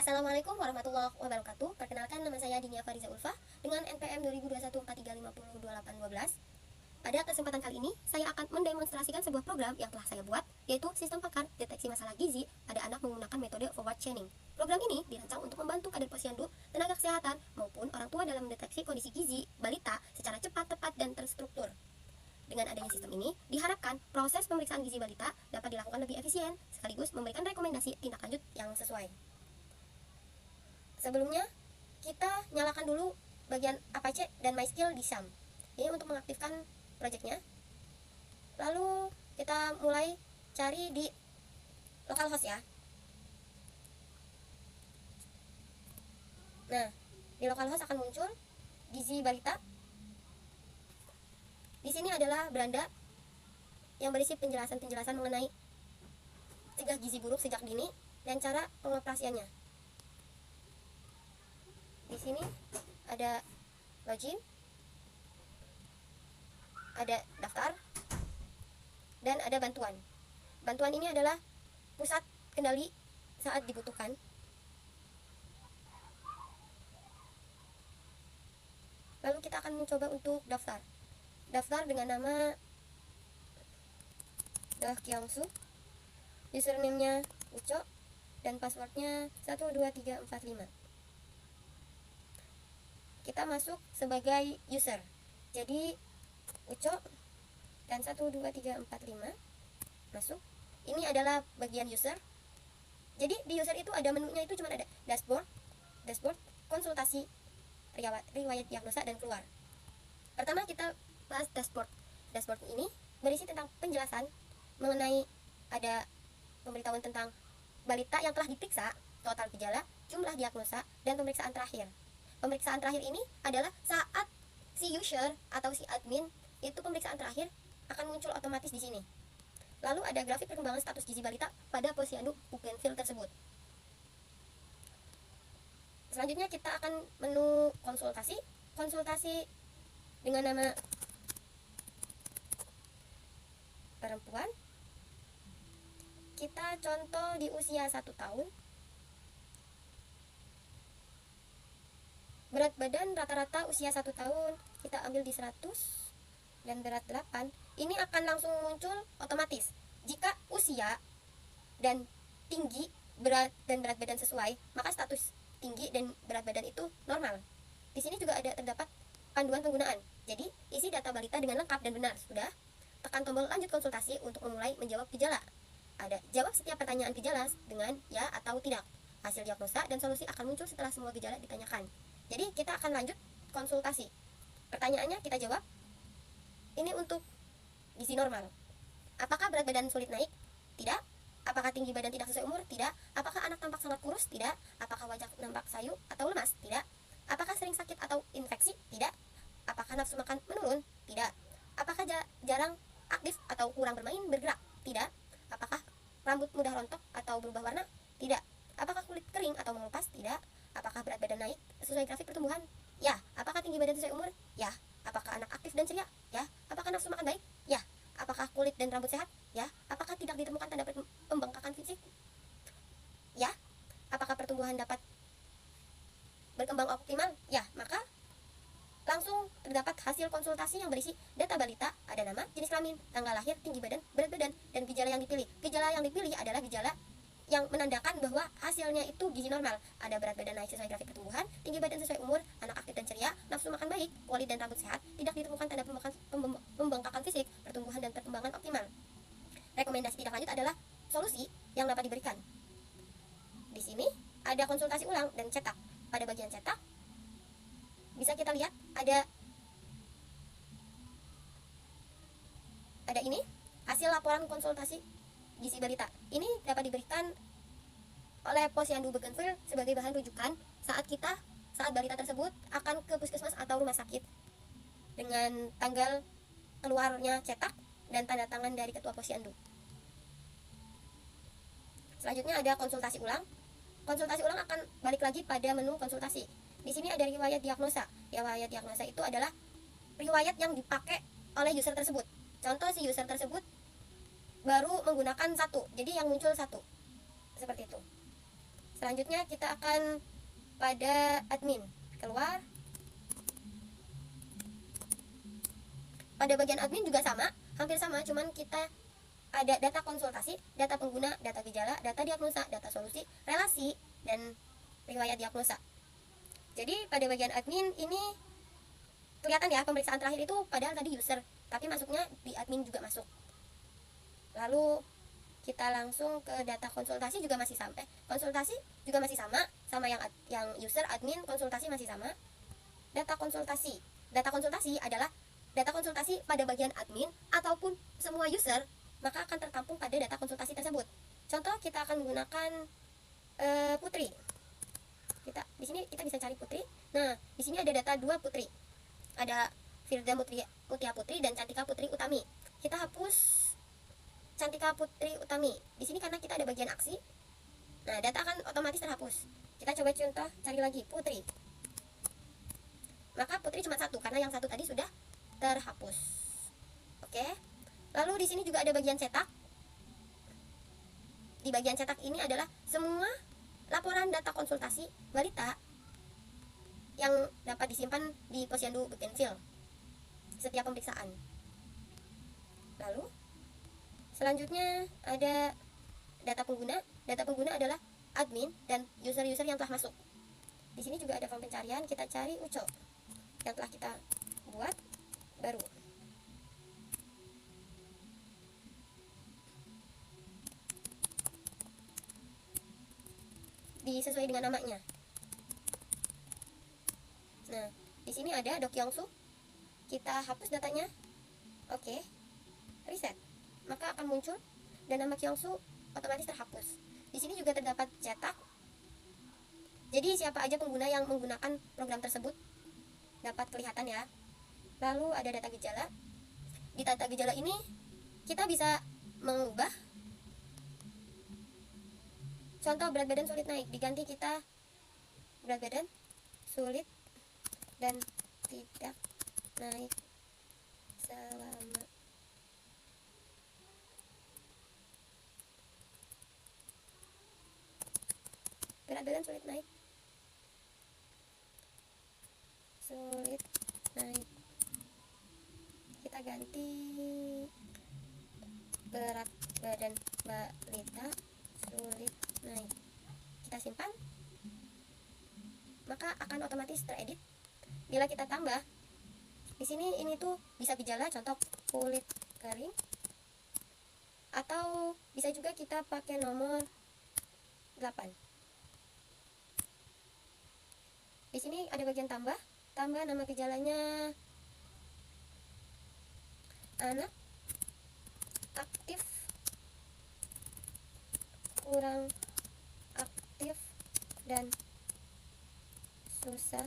Assalamualaikum warahmatullahi wabarakatuh. Perkenalkan, nama saya Dinia Fariza Ulfa dengan NPM 202143502812. Pada kesempatan kali ini, saya akan mendemonstrasikan sebuah program yang telah saya buat, yaitu sistem pakar deteksi masalah gizi pada anak menggunakan metode forward chaining. Program ini dirancang untuk membantu kader posyandu, tenaga kesehatan, maupun orang tua dalam mendeteksi kondisi gizi balita secara cepat, tepat, dan terstruktur. Dengan adanya sistem ini, diharapkan proses pemeriksaan gizi balita dapat dilakukan lebih efisien, sekaligus memberikan rekomendasi tindak lanjut yang sesuai. Sebelumnya, kita nyalakan dulu bagian Apache dan MySkill di SAM. Ini untuk mengaktifkan projectnya. Lalu kita mulai cari di localhost ya. Nah, di localhost akan muncul gizi balita. Di sini adalah beranda yang berisi penjelasan-penjelasan mengenai cegah gizi buruk sejak dini dan cara pengoperasiannya. Di sini ada login, ada daftar, dan ada bantuan. Bantuan ini adalah pusat kendali saat dibutuhkan. Lalu kita akan mencoba untuk daftar. Daftar dengan nama Dah Kyangsu, username-nya Uco, dan passwordnya 12345. Kita masuk sebagai user. Jadi Uco dan 12345 masuk. Ini adalah bagian user. Jadi di user itu ada menunya, itu cuma ada dashboard, konsultasi, riwayat diagnosa, dan keluar. Pertama kita bahas dashboard. Dashboard ini berisi tentang penjelasan mengenai ada pemberitahuan tentang balita yang telah diperiksa, total gejala, jumlah diagnosa, dan pemeriksaan terakhir. Pemeriksaan terakhir ini adalah saat si user atau si admin itu pemeriksaan terakhir akan muncul otomatis di sini. Lalu ada grafik perkembangan status gizi balita pada posyandu Bougainville tersebut. Selanjutnya kita akan menu konsultasi. Konsultasi dengan nama perempuan. Kita contoh di usia 1 tahun. Berat badan rata-rata usia 1 tahun kita ambil di 100 dan berat 8. Ini akan langsung muncul otomatis. Jika usia dan tinggi, berat dan berat badan sesuai, maka status tinggi dan berat badan itu normal. Di sini juga ada terdapat panduan penggunaan. Jadi, isi data balita dengan lengkap dan benar. Sudah, tekan tombol lanjut konsultasi untuk memulai menjawab gejala. Ada jawab setiap pertanyaan gejala dengan ya atau tidak. Hasil diagnosa dan solusi akan muncul setelah semua gejala ditanyakan. Jadi kita akan lanjut konsultasi. Pertanyaannya kita jawab. Ini untuk gizi normal. Apakah berat badan sulit naik? Tidak. Apakah tinggi badan tidak sesuai umur? Tidak. Apakah anak tampak sangat kurus? Tidak. Apakah wajah nampak sayu atau lemas? Tidak. Apakah sering sakit atau infeksi? Tidak. Apakah nafsu makan menurun? Tidak. Apakah jarang aktif atau kurang bergerak? Tidak. Apakah rambut mudah rontok atau berubah warna? Tidak. Apakah kulit kering atau mengelupas? Tidak. Apakah berat badan naik sesuai grafik pertumbuhan? Ya. Apakah tinggi badan sesuai umur? Ya. Apakah anak aktif dan ceria? Ya. Apakah nafsu makan baik? Ya. Apakah kulit dan rambut sehat? Ya. Apakah tidak ditemukan tanda pembengkakan fisik? Ya. Apakah pertumbuhan dapat berkembang optimal? Ya. Maka langsung terdapat hasil konsultasi yang berisi data balita, ada nama, jenis kelamin, tanggal lahir, tinggi badan, berat badan, dan gejala yang dipilih. Gejala yang dipilih adalah gejala yang menandakan bahwa hasilnya itu gizi normal. Ada berat badan naik sesuai grafik pertumbuhan, tinggi badan sesuai umur, anak aktif dan ceria, nafsu makan baik, kulit dan rambut sehat, tidak ditemukan tanda pembengkakan fisik, pertumbuhan dan perkembangan optimal. Rekomendasi tindak lanjut adalah solusi yang dapat diberikan. Di sini ada konsultasi ulang dan cetak. Pada bagian cetak bisa kita lihat ada ini hasil laporan konsultasi gizi balita. Ini dapat diberikan oleh posyandu Bougainville sebagai bahan rujukan saat balita tersebut akan ke puskesmas atau rumah sakit, dengan tanggal keluarnya cetak dan tanda tangan dari ketua posyandu. Selanjutnya ada konsultasi ulang. Konsultasi ulang akan balik lagi pada menu konsultasi. Di sini ada riwayat diagnosa. Riwayat diagnosa itu adalah riwayat yang dipakai oleh user tersebut. Contoh, si user tersebut baru menggunakan 1, jadi yang muncul 1, seperti itu. Selanjutnya kita akan pada admin, keluar. Pada bagian admin juga sama, hampir sama, cuman kita ada data konsultasi, data pengguna, data gejala, data diagnosa, data solusi, relasi, dan riwayat diagnosa. Jadi pada bagian admin ini kelihatan ya, pemeriksaan terakhir itu padahal tadi user, tapi masuknya di admin juga masuk. Lalu kita langsung ke data konsultasi juga masih sama. Konsultasi juga masih sama yang user, admin, konsultasi masih sama. Data konsultasi adalah data konsultasi pada bagian admin ataupun semua user, maka akan tertampung pada data konsultasi tersebut. Contoh, kita akan menggunakan Putri. Di sini kita bisa cari Putri. Nah, di sini ada data 2 Putri. Ada Firda Mutia Putri dan Cantika Putri Utami. Kita hapus Cantika Putri Utami. Di sini karena kita ada bagian aksi. Nah, data akan otomatis terhapus. Kita coba contoh cari lagi Putri. Maka Putri cuma satu karena yang satu tadi sudah terhapus. Oke. Lalu di sini juga ada bagian cetak. Di bagian cetak ini adalah semua laporan data konsultasi balita yang dapat disimpan di Posyandu Bukenfil setiap pemeriksaan. Lalu selanjutnya ada data pengguna. Data pengguna adalah admin dan user-user yang telah masuk. Di sini juga ada form pencarian. Kita cari Uco yang telah kita buat baru. Disesuai dengan namanya. Nah, di sini ada Dok Yongsu. Kita hapus datanya. Oke. Reset. Maka akan muncul dan nama Kyongsu otomatis terhapus. Di sini juga terdapat cetak. Jadi siapa aja pengguna yang menggunakan program tersebut dapat kelihatan ya. Lalu ada data gejala. Di data gejala ini kita bisa mengubah. Contoh, berat badan sulit naik, diganti kita berat badan sulit dan tidak naik selama berat badan sulit naik kita ganti berat badan balita sulit naik. Kita simpan, maka akan otomatis teredit. Bila kita tambah di sini, ini tuh bisa gejala, contoh kulit kering, atau bisa juga kita pakai nomor 8. Di sini ada bagian tambah nama gejalanya anak aktif, kurang aktif, dan susah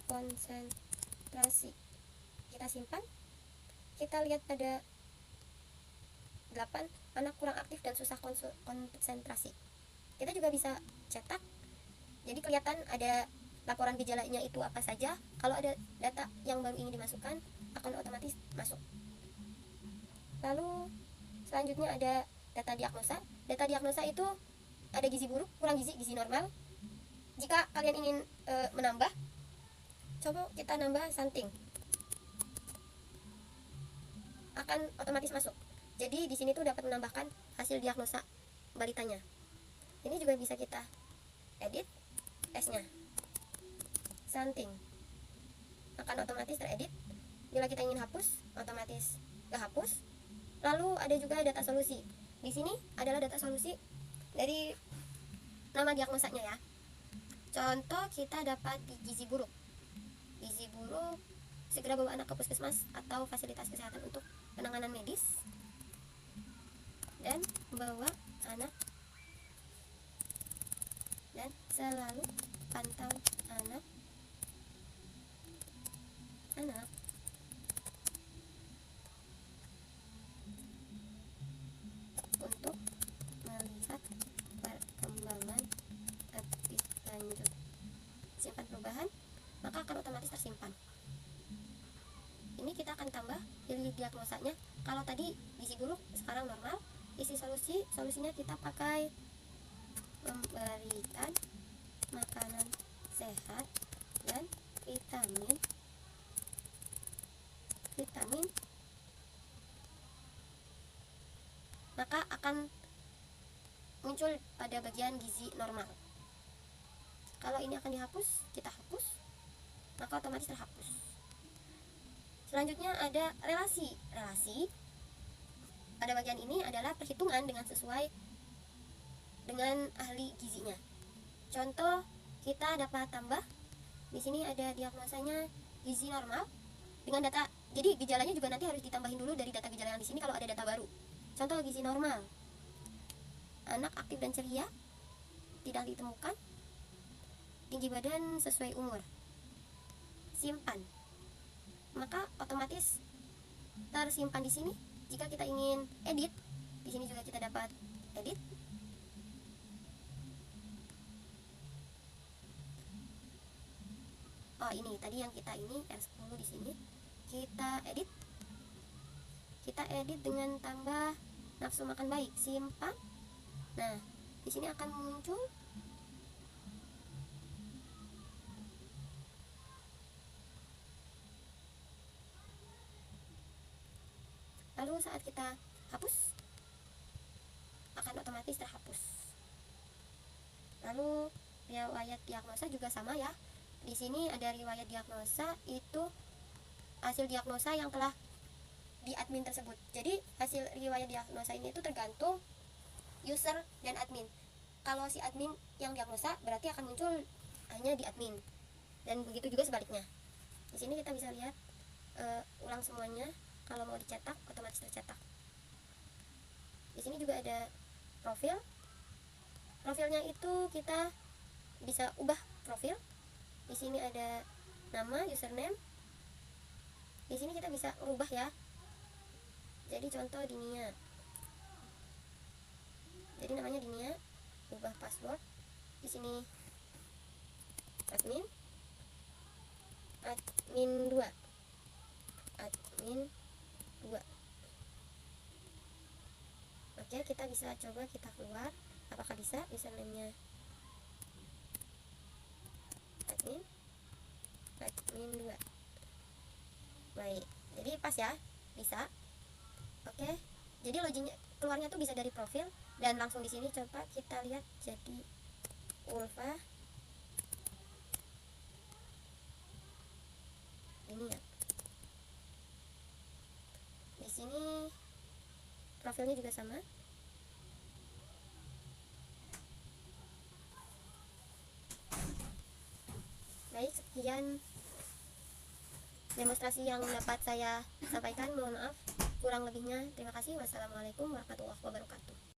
konsentrasi. Kita simpan. Kita lihat pada 8, anak kurang aktif dan susah konsentrasi. Kita juga bisa cetak, jadi kelihatan ada laporan gejalanya itu apa saja. Kalau ada data yang baru ingin dimasukkan, akan otomatis masuk. Lalu selanjutnya ada data diagnosa. Data diagnosa itu ada gizi buruk, kurang gizi, gizi normal. Jika kalian ingin menambah, coba kita nambah stunting, akan otomatis masuk. Jadi di sini tuh dapat menambahkan hasil diagnosa balitanya. Ini juga bisa kita edit S-nya. Stunting akan otomatis teredit. Bila kita ingin hapus, otomatis kehapus. Lalu ada juga data solusi. Di sini adalah data solusi dari nama diagnosanya ya. Contoh, kita dapat di gizi buruk. Gizi buruk, segera bawa anak ke puskesmas atau fasilitas kesehatan untuk penanganan medis, dan bawa anak, dan selalu pantau anak untuk melihat perkembangan lebih lanjut. Simpan perubahan, maka akan otomatis tersimpan. Ini kita akan tambah pilih diagnosanya. Kalau tadi gizi buruk, sekarang normal. Isi solusinya kita pakai memberikan makanan sehat dan vitamin maka akan muncul pada bagian gizi normal. Kalau ini akan dihapus, kita hapus, maka otomatis terhapus. Selanjutnya ada relasi. Pada bagian ini adalah perhitungan dengan sesuai dengan ahli gizinya. Contoh, kita dapat tambah di sini ada diagnosanya gizi normal dengan data. Jadi gejalanya juga nanti harus ditambahin dulu dari data gejala yang di sini kalau ada data baru. Contoh gizi normal, anak aktif dan ceria, tidak ditemukan, tinggi badan sesuai umur, simpan, maka otomatis tersimpan di sini. Jika kita ingin edit, di sini juga kita dapat edit. Oh, ini tadi yang kita ini R10 di sini. Kita edit dengan tambah nafsu makan baik, simpan. Nah, di sini akan muncul lalu saat kita hapus akan otomatis terhapus. Lalu riwayat diagnosa juga sama ya. Di sini ada riwayat diagnosa, itu hasil diagnosa yang telah di admin tersebut. Jadi hasil riwayat diagnosa ini itu tergantung user dan admin. Kalau si admin yang diagnosa berarti akan muncul hanya di admin, dan begitu juga sebaliknya. Di sini kita bisa lihat ulang semuanya. Kalau mau dicetak otomatis tercetak. Di sini juga ada profil. Profilnya itu kita bisa ubah profil. Di sini ada nama, username. Di sini kita bisa ubah ya. Jadi contoh Dinia. Jadi namanya Dinia, ubah password. Di sini admin 2. Oke, kita bisa coba kita keluar. Apakah bisa username-nya admin 2. Baik, jadi pas ya, bisa. Oke, jadi loginnya keluarnya tuh bisa dari profil dan langsung di sini coba kita lihat jadi Ulfa ini ya. Di sini profilnya juga sama. Baik, sekian demonstrasi yang dapat saya sampaikan. Mohon maaf kurang lebihnya. Terima kasih. Wassalamualaikum warahmatullahi wabarakatuh.